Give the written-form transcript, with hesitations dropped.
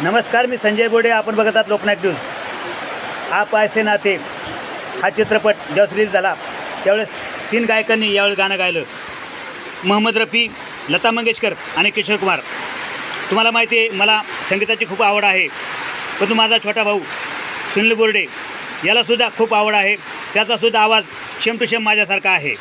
नमस्कार, मी संजय बोडे. आपण बघत आहात लोकनायक न्यूज. आप ऐसे नाते हा चित्रपट जेव्हा रिलीज झाला त्यावेळेस 3 गायकांनी यावेळी गाणं गायलं. मोहम्मद रफी, लता मंगेशकर आणि किशोर कुमार. तुम्हाला माहिती आहे मला संगीताची खूप आवड आहे, परंतु माझा छोटा भाऊ सुनील बोर्डे यालासुद्धा खूप आवड आहे. त्याचासुद्धा आवाज सेम टू सेम माझ्यासारखा आहे.